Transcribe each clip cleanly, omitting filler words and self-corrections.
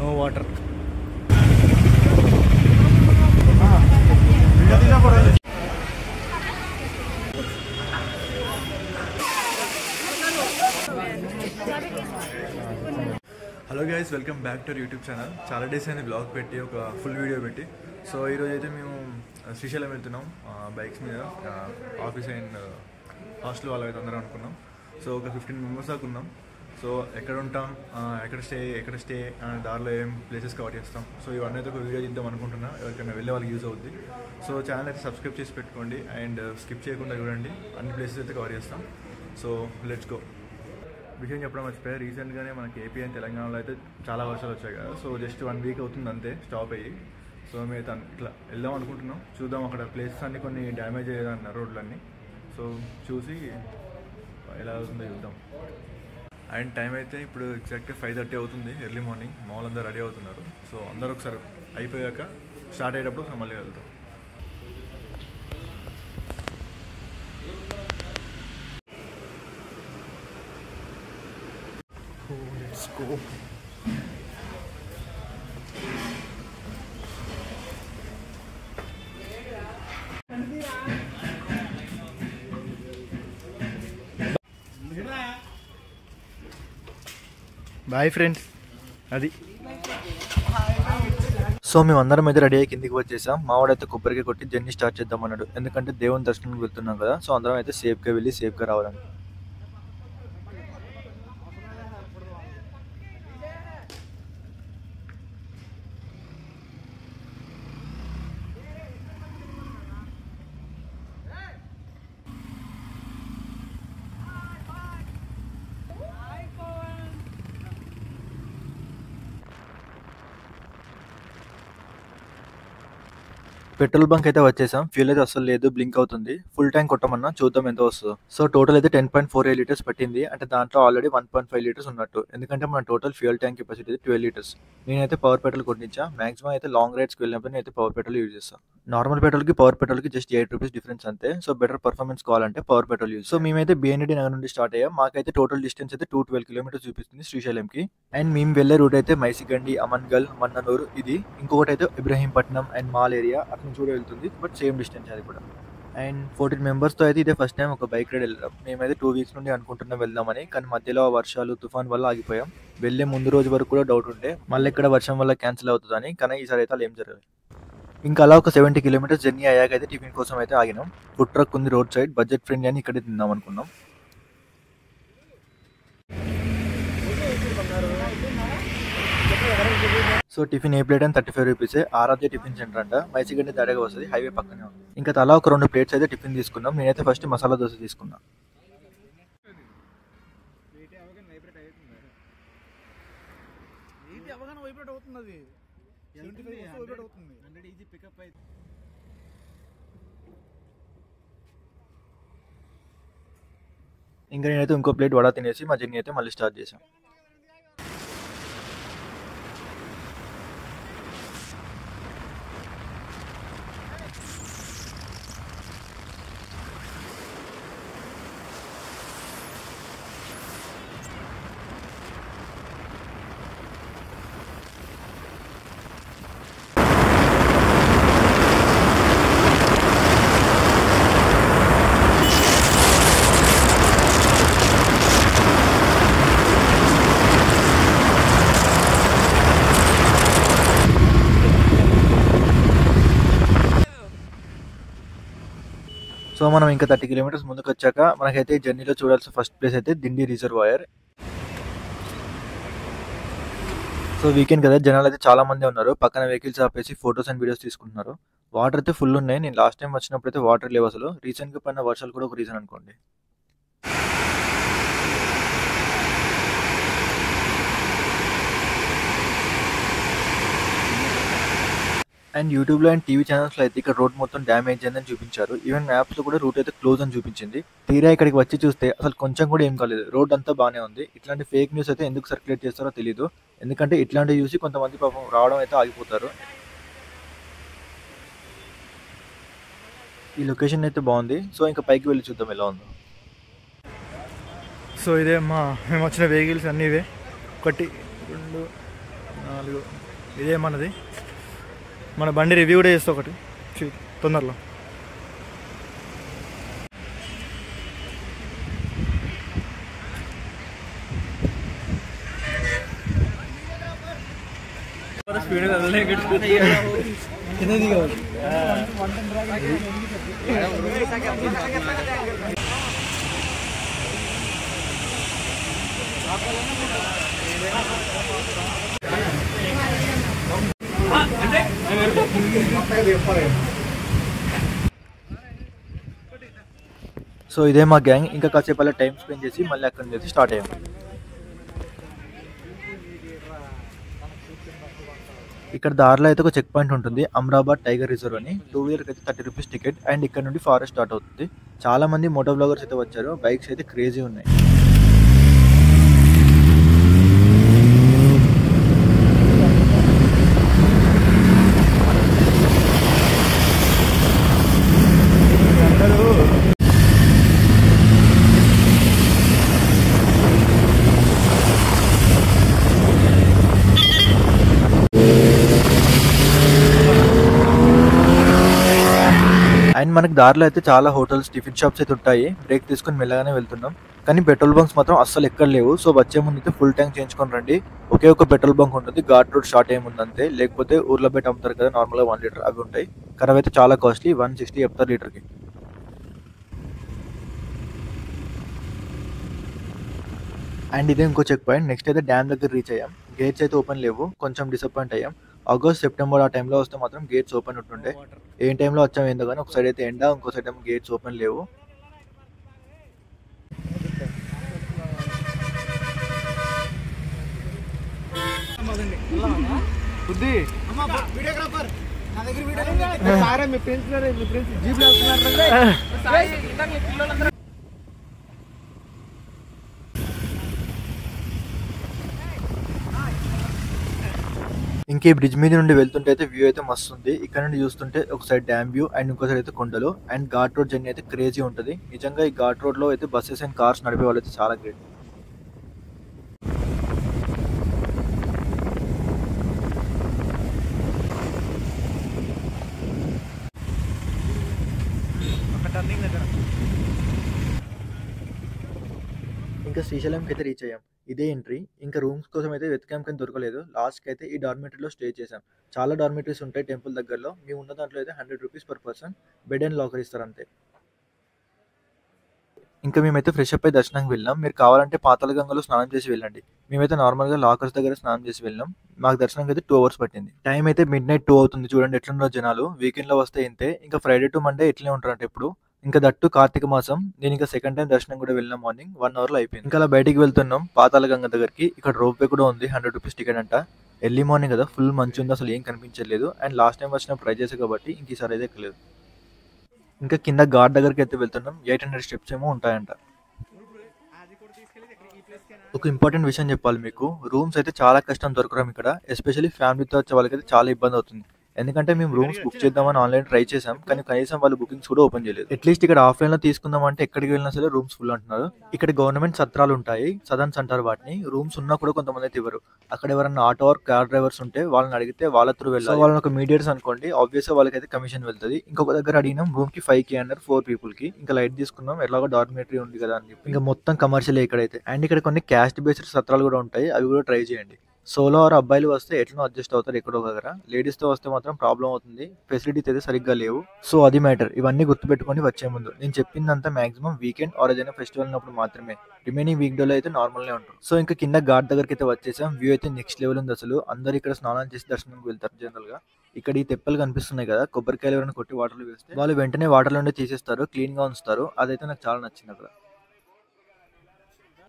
No water. Hello guys, welcome back to YouTube channel. చాలా days అయింది blog పెట్టి, ఒక ఫుల్ వీడియో పెట్టి. సో ఈరోజు అయితే మేము శ్రీశైలం వెళ్తున్నాం బైక్స్ మీద. ఆఫీస్ అండ్ హాస్టల్ వాళ్ళు అయితే అందరం అనుకున్నాం. సో ఒక 15 మెంబర్స్ దాకా ఉన్నాం. సో ఎక్కడ ఉంటాం, ఎక్కడ స్టే దారిలో ఏం ప్లేసెస్ కవర్ చేస్తాం, సో ఇవన్నీ అయితే ఒక వీడియో చేద్దాం అనుకుంటున్నా. ఎవరికైనా వెళ్ళే వాళ్ళకి యూజ్ అవుద్ది. సో ఛానల్ అయితే సబ్స్క్రైబ్ చేసి పెట్టుకోండి అండ్ స్కిప్ చేయకుండా చూడండి. అన్ని ప్లేసెస్ అయితే కవర్ చేస్తాం. So let's go. విషయం చెప్పడం మర్చిపోయా, రీసెంట్గానే మనకి ఏపీ అండ్ తెలంగాణలో అయితే చాలా వర్షాలు వచ్చాయి కదా. సో జస్ట్ 1 వీక్ అవుతుంది అంతే స్టాప్ అయ్యి. సో మేము ఇట్లా వెళ్దాం అనుకుంటున్నాం. చూద్దాం, అక్కడ ప్లేసెస్ అన్నీ కొన్ని డ్యామేజ్ అయ్యేదన్నారు రోడ్లన్నీ. సో చూసి ఎలా అవుతుందో చూద్దాం. అండ్ టైం అయితే ఇప్పుడు ఎగ్జాక్ట్గా 5:30 అవుతుంది, ఎర్లీ మార్నింగ్. మామూలు అందరూ రెడీ అవుతున్నారు. సో అందరూ ఒకసారి అయిపోయాక స్టార్ట్ అయ్యేటప్పుడు మళ్ళీ వెళ్తాం. Let's go. Bye friends. అది సో మేమందరం అయితే రెడీ అయ్యి కిందికి వచ్చేసాం. మావాడైతే కొబ్బరికాయ కొట్టి జర్నీ స్టార్ట్ చేద్దాం అన్నాడు. ఎందుకంటే దేవుని దర్శనానికి వెళ్తున్నాం కదా. సో అందరం అయితే సేఫ్గా వెళ్ళి సేఫ్గా రావాలని. పెట్రోల్ బంక్ అయితే వచ్చేసాం. ఫ్యూల్ అయితే అసలు లేదు, బ్లింక్ అవుతుంది. ఫుల్ ట్యాంక్ కొట్టమన్నా, చూద్దాం ఎంత వస్తుందో. సో టోటల్ అయితే 10.48 లీటర్స్ పట్టింది. అంటే దాంట్లో ఆల్రెడీ 1.5 లీటర్స్ ఉన్నట్టు. ఎందుకంటే మన total fuel tank capacity 12 litres. నేనైతే పవర్ పెట్రోల్ కొట్టించా. మాక్సిమం అయితే లాంగ్ రైడ్స్కి వెళ్ళినప్పుడు నేనైతే పవర్ పెట్రోల్ యూజ్ చేస్తాను. నార్మల్ పెట్రోల్కి పవర్ పెట్రోల్కి జస్ట్ 8 రూపీస్ డిఫరెన్స్ అంతే. సో బెటర్ పర్ఫార్మెన్స్ కావాలంటే పవర్ పెట్రోల్ యూజ్. సో మేమైతే బిఎన్డి నగర్ నుండి స్టార్ట్ అయ్యాం. మాకైతే టోటల్ డిస్టెన్స్ అయితే 212 కిలోమీటర్స్ చూపిస్తుంది శ్రీశైలంకి. అండ్ మేము వెళ్ళే రూట్ అయితే మైసిగండి, అమన్గల్, మన్ననూరు. ఇది ఇంకొకటి అయితే ఇబ్రహీంపట్నం అండ్ మాల్ ఏరియా అక్కడ నుంచి కూడా వెళ్తుంది. బట్ సేమ్ డిస్టెన్స్ అది కూడా. అండ్ 14 మెంబర్స్తో అయితే ఇదే ఫస్ట్ టైం ఒక బైక్ రైడ్ వెళ్ళాం. మేమైతే 2 వీక్స్ నుండి అనుకుంటున్నాం వెళ్దామని. కానీ మధ్యలో వర్షాలు, తుఫాన్ వల్ల ఆగిపోయాం. వెళ్ళే ముందు రోజు వరకు కూడా డౌట్ ఉంటే మళ్ళీ ఇక్కడ వర్షం వల్ల క్యాన్సిల్ అవుతుందని. కానీ ఈసారి అయితే అలా ఏం జరగదు. ఇంకా అలా ఒక 70 కిలోమీటర్స్ జర్నీ అయ్యాక అయితే టిఫిన్ కోసం అయితే ఆగినాం. ఫుడ్ ట్రక్ ఉంది రోడ్ సైడ్, బడ్జెట్ ఫ్రెండ్లీ అని ఇక్కడే తిందాం అనుకున్నాం. సో టిఫిన్ ఏ ప్లేట్ అని 35 రూపీసే. ఆరాధ్య టిఫిన్ సెంటర్ అంట. మైసిగండి దాడిగా వస్తుంది, హైవే పక్కనే ఉంది. ఇంకా తలా ఒక 2 ప్లేట్స్ అయితే టిఫిన్ తీసుకున్నాం. నేనైతే ఫస్ట్ మసాలా దోశ తీసుకున్నా. ఇంకా నేనైతే ఇంకో ప్లేట్ వడ తినేసి మా జర్నీ అయితే మళ్ళీ స్టార్ట్ చేశాం. సో మనం ఇంకా 30 కిలోమీటర్స్ ముందుకు వచ్చాక మనకైతే ఈ జర్నీలో చూడాల్సిన ఫస్ట్ ప్లేస్ అయితే దిండి రిజర్వాయర్. సో వీకెండ్ కదా, జనాలు అయితే చాలా మంది ఉన్నారు. పక్కన వెహికల్స్ ఆపేసి ఫొటోస్ అండ్ వీడియోస్ తీసుకుంటున్నారు. వాటర్ అయితే ఫుల్ ఉన్నాయి. నేను లాస్ట్ టైం వచ్చినప్పుడు అయితే వాటర్ లేవు అసలు. రీసెంట్గా పడిన వర్షాలు కూడా ఒక రీజన్ అనుకోండి. అండ్ యూట్యూబ్లో అండ్ టీవీ ఛానల్స్లో అయితే ఇక్కడ రోడ్ మొత్తం డ్యామేజ్ అయిందని చూపించారు. ఈవెన్ మ్యాప్స్లో కూడా రూట్ అయితే క్లోజ్ అని చూపించింది. తీరా ఇక్కడికి వచ్చి చూస్తే అసలు కొంచెం కూడా ఏం కాలేదు. రోడ్ అంతా బాగానే ఉంది. ఇట్లాంటి ఫేక్ న్యూస్ అయితే ఎందుకు సర్క్యులేట్ చేస్తారో తెలియదు. ఎందుకంటే ఇట్లాంటివి చూసి కొంతమంది పాపం రావడం అయితే ఆగిపోతారు. ఈ లొకేషన్ అయితే బాగుంది. సో ఇంకా పైకి వెళ్ళి చూద్దాం ఎలా ఉందో. సో ఇదే మేము వచ్చిన వెహికల్స్ అన్నీ ఇవే. 1 2 4 ఇదేమన్నది మన బండి రివ్యూ కూడా చేస్తా ఒకటి తొందరలో. సో ఇదే మా గ్యాంగ్. ఇంకా కాసేపు అలా టైం స్పెండ్ చేసి మళ్ళీ అక్కడి నుంచి స్టార్ట్ అయ్యాము. ఇక్కడ దారిలో అయితే ఒక చెక్ పాయింట్ ఉంటుంది, అమ్రాబాద్ టైగర్ రిజర్వ్ అని. 2 వీలర్కి అయితే 30 రూపీస్ టికెట్. అండ్ ఇక్కడ నుండి ఫారెస్ట్ స్టార్ట్ అవుతుంది. చాలా మంది మోటో బ్లాగర్స్ అయితే వచ్చారు. బైక్స్ అయితే క్రేజీ ఉన్నాయి. అండ్ మనకి దారిలో అయితే చాలా హోటల్స్, టిఫిన్ షాప్స్ అయితే ఉంటాయి. బ్రేక్ తీసుకుని మెల్లగానే వెళ్తున్నాం. కానీ పెట్రోల్ బంక్స్ మాత్రం అస్సలు ఎక్కడ లేవు. సో వచ్చే ముందు అయితే ఫుల్ ట్యాంక్ చేయించుకొని రండి. ఒకే ఒక పెట్రోల్ బంక్ ఉంటుంది, ఘాట్ రోడ్ షార్ట్ ఏముంది అంతే. లేకపోతే ఊర్లో బయట అమ్ముతారు కదా నార్మల్గా 1 లీటర్, అవి ఉంటాయి. కానీ అవి అయితే చాలా కాస్ట్లీ, 160 చెప్తారు లీటర్కి. అండ్ ఇదే ఇంకో చెక్ పాయింట్. నెక్స్ట్ అయితే డ్యామ్ దగ్గర రీచ్ అయ్యాం. గేట్స్ అయితే ఓపెన్ లేవు, కొంచెం డిసప్పాయింట్ అయ్యాం. ఆగస్ట్, సెప్టెంబర్ ఆ టైంలో వస్తే మాత్రం గేట్స్ ఓపెన్ ఉంటుండే. ఏం టైంలో వచ్చాము ఏందో కానీ ఒక సైడ్ అయితే ఎండ, ఇంకో సైడ్ ఏమో గేట్స్ ఓపెన్ లేవు. ఇంకే బ్రిడ్జ్ మీద నుండి వెళ్తుంటే అయితే వ్యూ అయితే మస్తు ఉంది. ఇక్కడ నుండి చూస్తుంటే ఒక సైడ్ డ్యామ్ వ్యూ అండ్ ఇంకో సైడ్ అయితే కొండలు. అండ్ ఘాట్ రోడ్ జర్నీ అయితే క్రేజీ ఉంటుంది. నిజంగా ఈ ఘాట్ రోడ్ లో అయితే బస్సెస్ అండ్ కార్స్ నడిపే వాళ్ళు అయితే చాలా గ్రేట్. ఇంకా శ్రీశైలంకి అయితే రీచ్ అయ్యాం. ఇదే ఎంట్రీ. ఇంకా రూమ్స్ కోసం అయితే వెతికాం కానీ దొరకలేదు. లాస్ట్కి అయితే ఈ డార్మెటరీలో స్టే చేసాం. చాలా డార్మెటరీస్ ఉంటాయి టెంపుల్ దగ్గరలో. మేము ఉన్న దాంట్లో అయితే 100 rupees per person. Bed and locker ఇస్తారు అంతే. ఇంకా మేమైతే ఫ్రెష్ అప్ అయి దర్శనానికి వెళ్ళాం. మీరు కావాలంటే పాతాళగంగలో స్నానం చేసి వెళ్ళండి. మేమైతే నార్మల్గా లాకర్స్ దగ్గర స్నానం చేసి వెళ్ళాం. మాకు దర్శనానికి అయితే 2 అవర్స్ పట్టింది. టైం అయితే మిడ్-నైట్ 2 అవుతుంది. చూడండి ఎట్లున్నారో జనాలు. వీకెండ్లో వస్తే ఇంతే. ఇంకా ఫ్రైడే టు మండే ఎట్లనే ఉంటారంటే ఇప్పుడు. ఇంకా దట్టు కార్తీక మాసం. నేను ఇంకా సెకండ్ టైం దర్శనం కూడా వెళ్ళిన మార్నింగ్ 1 అవర్లో అయిపోయింది. ఇంకా అలా బయటికి వెళ్తున్నాం పాతాళగంగ దగ్గరికి. ఇక్కడ రోప్ వే కూడా ఉంది, 100 రూపీస్ టికెట్ అంట. ఎర్లీ మార్నింగ్ కదా, ఫుల్ మంచి ఉంది, అసలు ఏం కనిపించలేదు. అండ్ లాస్ట్ టైం వచ్చినప్పుడు ట్రై చేసా కాబట్టి ఇంక ఈసారి అయితే ఎక్కలేదు. ఇంకా కింద ఘాట్ దగ్గరికి అయితే వెళ్తున్నాం. 800 స్టెప్స్ ఏమో ఉంటాయంట. ఒక ఇంపార్టెంట్ విషయం చెప్పాలి మీకు, రూమ్స్ అయితే చాలా కష్టం దొరకడం ఇక్కడ. ఎస్పెషల్లీ ఫ్యామిలీతో వచ్చే వాళ్ళకైతే చాలా ఇబ్బంది అవుతుంది. ఎందుకంటే మేము రూమ్స్ బుక్ చేద్దామని ఆన్లైన్ ట్రై చేసాం, కానీ కనీసం వాళ్ళు బుకింగ్స్ కూడా ఓపెన్ చేయలేదు. అట్లీస్ట్ ఇక్కడ ఆఫ్లైన్ లో తీసుకుందాం అంటే ఎక్కడికి వెళ్ళినా సరే రూమ్స్ ఫుల్ అంటున్నారు. ఇక్కడ గవర్నమెంట్ సత్రాలు ఉంటాయి, సదన్స్ అంటారు వాటిని. రూమ్స్ ఉన్నా కూడా కొంతమంది అయితే ఇవ్వరు. అక్కడ ఎవరైనా ఆటో ఆర్ కార్ డ్రైవర్స్ ఉంటే వాళ్ళని అడిగితే వాళ్ళ త్రూ వెళ్ళాలి. వాళ్ళని ఒక మీడియట్స్ అనుకోండి, ఆబ్వియస్ గా వాళ్ళకైతే కమిషన్ వెళ్తుంది. ఇంకొక దగ్గర అడిగినాం రూమ్ కి 5K అన్నారు 4 పీపుల్ కి. ఇంకా లైట్ తీసుకున్నాం, ఎలాగో డార్మెటరీ ఉంది కదా అని చెప్పి. ఇంకా మొత్తం కమర్షియల్ ఇక్కడైతే. అండ్ ఇక్కడ కొన్ని క్యాస్ట్ బేస్డ్ సత్రాలు కూడా ఉంటాయి, అవి కూడా ట్రై చేయండి. సోలో ఆర్ అబ్బాయిలు వస్తే ఎట్లా అడ్జస్ట్ అవుతారు ఎక్కడో దగ్గర. లేడీస్ తో వస్తే మాత్రం ప్రాబ్లం అవుతుంది, ఫెసిలిటీస్ అయితే సరిగ్గా లేవు. సో అది మ్యాటర్. ఇవన్నీ గుర్తుపెట్టుకొని వచ్చే ముందు నేను చెప్పిందంతా మాక్సిమం వీకెండ్ ఆర్ ఏదైనా ఫెస్టివల్ ఉన్నప్పుడు మాత్రమే. రిమైనింగ్ వీక్ డేలో అయితే నార్మల్ గా ఉంటారు. సో ఇంకా కింద ఘాట్ దగ్గరికి అయితే వచ్చేసాం. వ్యూ అయితే నెక్స్ట్ లెవెల్ ఉంది అసలు. అందరు ఇక్కడ స్నానం చేసి దర్శనంకి వెళ్తారు జనరల్ గా. ఇక్కడ ఈ తెప్పలు కనిపిస్తున్నాయి కదా, కొబ్బరికాయలు ఎవరైనా కొట్టి వాటర్లో వేస్తే వాళ్ళు వెంటనే వాటర్లో ఉండే తీసేస్తారు, క్లీన్ గా ఉంచుతారు. అదైతే నాకు చాలా నచ్చింది అక్కడ.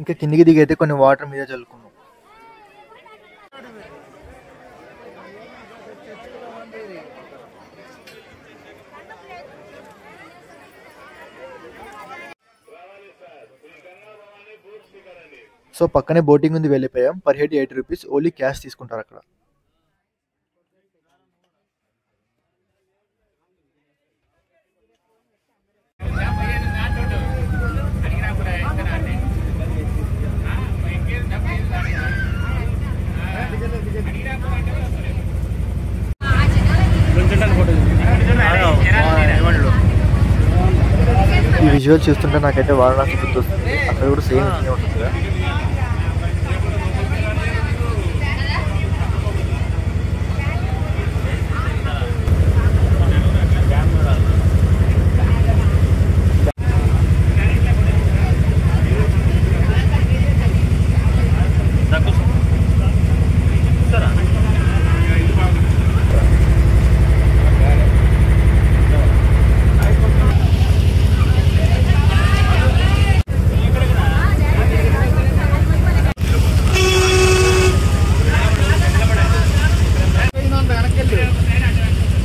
ఇంకా కిందికి దిగి అయితే కొన్ని వాటర్ మీద చల్లుకున్నాం. సో పక్కనే బోటింగ్ ఉంది, వెళ్ళిపోయాం. Per head 80 rupees, only cash తీసుకుంటారు అక్కడ. విజువల్ చూస్తుంటే నాకైతే వారణాసి గుర్తొస్తుంది. అక్కడ కూడా సేమ్ ఉంటుంది కదా.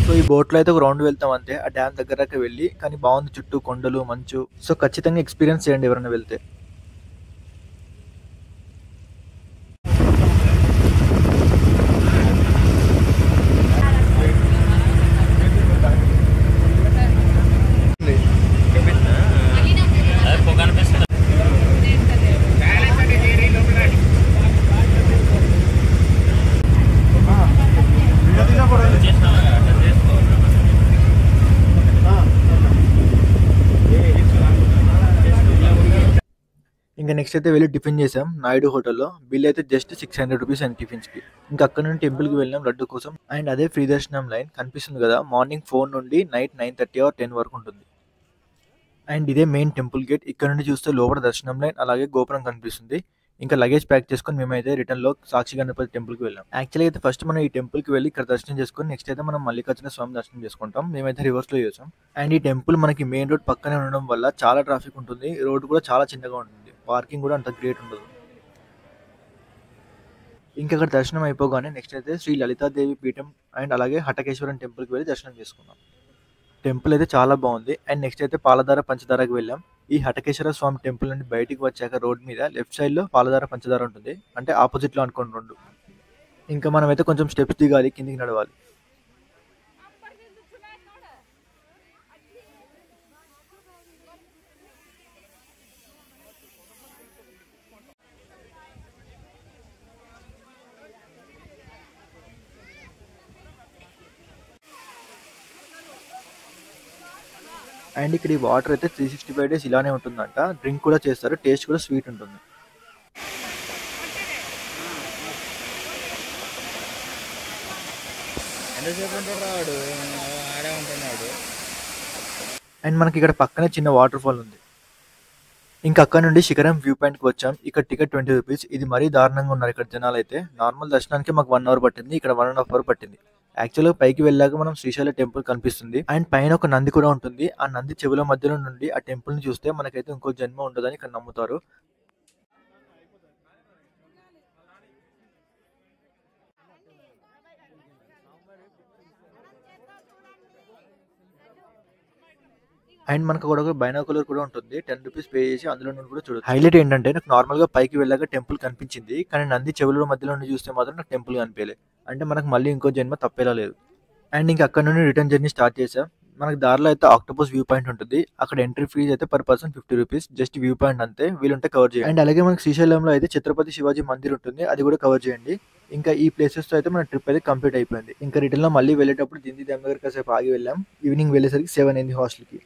సో ఈ బోట్లో అయితే ఒక రౌండ్ వెళ్తాం అంతే, ఆ డ్యామ్ దగ్గరకి వెళ్ళి. కానీ బాగుంది, చుట్టూ కొండలు మంచు. సో ఖచ్చితంగా ఎక్స్పీరియన్స్ చేయండి ఎవరైనా వెళ్తే. ఇంకా నెక్స్ట్ అయితే వెళ్ళి టిఫిన్ చేసాం నాయుడు హోటల్లో. బిల్ అయితే జస్ట్ 600 రూపీస్ అండ్ టిఫిన్స్కి. ఇంకా అక్కడ నుండి టెంపుల్కి వెళ్ళాం లడ్డు కోసం. అండ్ అదే ఫ్రీ దర్శనం లైన్ కనిపిస్తుంది కదా, మార్నింగ్ 4 నుండి నైట్ 9:30 or 10 వరకు ఉంటుంది. అండ్ ఇదే మెయిన్ టెంపుల్ గేట్. ఇక్కడ నుండి చూస్తే లోపల దర్శనం లైన్, అలాగే గోపురం కనిపిస్తుంది. ఇంకా లగేజ్ ప్యాక్ చేసుకొని మేమైతే రిటర్న్ లో సాక్షి గణపతి టెంపుల్కి వెళ్ళాం. యాక్చువల్లీ అయితే ఫస్ట్ మనం ఈ టెంపుల్కి వెళ్ళి ఇక్కడ దర్శనం చేసుకొని నెక్స్ట్ అయితే మనం మల్లికార్జున స్వామి దర్శనం చేసుకుంటాం. మేమైతే రివర్స్ లో చేసాం. అండ్ ఈ టెంపుల్ మనకి మెయిన్ రోడ్ పక్కనే ఉండడం వల్ల చాలా ట్రాఫిక్ ఉంటుంది. రోడ్ కూడా చాలా చిన్నగా ఉంటుంది, పార్కింగ్ కూడా అంత గ్రేట్ ఉండదు. ఇంకా అక్కడ దర్శనం అయిపోగానే నెక్స్ట్ అయితే శ్రీ లలితాదేవి పీఠం అండ్ అలాగే హటకేశ్వరం టెంపుల్కి వెళ్ళి దర్శనం చేసుకున్నాం. టెంపుల్ అయితే చాలా బాగుంది. అండ్ నెక్స్ట్ అయితే పాలధార పంచదారకి వెళ్ళాం. ఈ హటకేశ్వర స్వామి టెంపుల్ నుండి బయటికి వచ్చాక రోడ్ మీద లెఫ్ట్ సైడ్ లో పాలధార పంచదార ఉంటుంది, అంటే ఆపోజిట్ లో అనుకోండి రెండు. ఇంకా మనం అయితే కొంచెం స్టెప్స్ దిగాలి, కిందికి నడవాలి. అండ్ ఇక్కడ ఈ వాటర్ అయితే 365 days ఇలానే ఉంటుందంట. డ్రింక్ కూడా చేస్తారు, టేస్ట్ కూడా స్వీట్ ఉంటుంది. అండ్ మనకి ఇక్కడ పక్కనే చిన్న వాటర్ ఫాల్ ఉంది. ఇంకా అక్కడ నుండి శిఖరం వ్యూ పాయింట్కి వచ్చాం. ఇక్కడ టికెట్ 20 రూపీస్. ఇది మరీ దారుణంగా ఉన్నారు ఇక్కడ జనాలు అయితే. నార్మల్ దర్శనానికి మాకు 1 hour పట్టింది, ఇక్కడ 1.5 hour పట్టింది. యాక్చువల్గా పైకి వెళ్ళాక మనం శ్రీశైలం టెంపుల్ కనిపిస్తుంది. అండ్ పైన ఒక నంది కూడా ఉంటుంది. ఆ నంది చెవుల మధ్యలో నుండి ఆ టెంపుల్ ని చూస్తే మనకైతే ఇంకో జన్మ ఉండదని ఇక్కడ నమ్ముతారు. అండ్ మనకు కూడా ఒక బైనాకులర్ కూడా ఉంటుంది, 10 రూపీస్ పే చేసి అందులో నుండి కూడా చూడొచ్చు. హైలైట్ ఏంటంటే నాకు నార్మల్ గా పైకి వెళ్ళాక టెంపుల్ కనిపించింది, కానీ నంది చెవుల మధ్యలో నుండి చూస్తే మాత్రం నాకు టెంపుల్ కనిపించలేదు. అంటే మనకు మళ్ళీ ఇంకో జన్మ తప్పేలా లేదు. అండ్ ఇంకా అక్కడ నుండి రిటర్న్ జర్నీ స్టార్ట్ చేసాం. మనకి దారిలో అయితే ఆక్టోపస్ వ్యూ పాయింట్ ఉంటుంది. అక్కడ ఎంట్రీ ఫీజ్ అయితే per person 50 rupees. Just view point అంతే, వీలుంటే కవర్ చేయండి. అండ్ అలాగే మనకి శ్రీశైలంలో అయితే ఛత్రపతి శివాజీ మందిర్ ఉంటుంది, అది కూడా కవర్ చేయండి. ఇంకా ఈ ప్లేసెస్ తో అయితే మన ట్రిప్ అయితే కంప్లీట్ అయిపోయింది. ఇంకా రిటర్న్ లో మళ్ళీ వెళ్ళేటప్పుడు దింది డ్యామ్ దగ్గర కాసేపు ఆగి వెళ్ళాం. ఈవినింగ్ వెళ్ళేసరికి 7 అయింది హాస్టల్కి.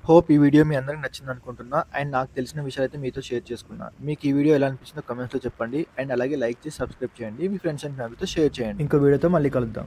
హోప్ ఈ వీడియో మీ అందరికి నచ్చింది అనుకుంటున్నా. అండ్ నాకు తెలిసిన విషయాలు అయితే మీతో షేర్ చేసుకున్నా. మీకు ఈ వీడియో ఎలా అనిపించిందో కమెంట్స్లో చెప్పండి. అండ్ అలాగే లైక్ చేసి సబ్స్క్రైబ్ చేయండి, మీ ఫ్రెండ్స్ అండ్ ఫ్యామిలీతో షేర్ చేయండి. ఇంకో వీడియోతో మళ్ళీ కలుద్దాం.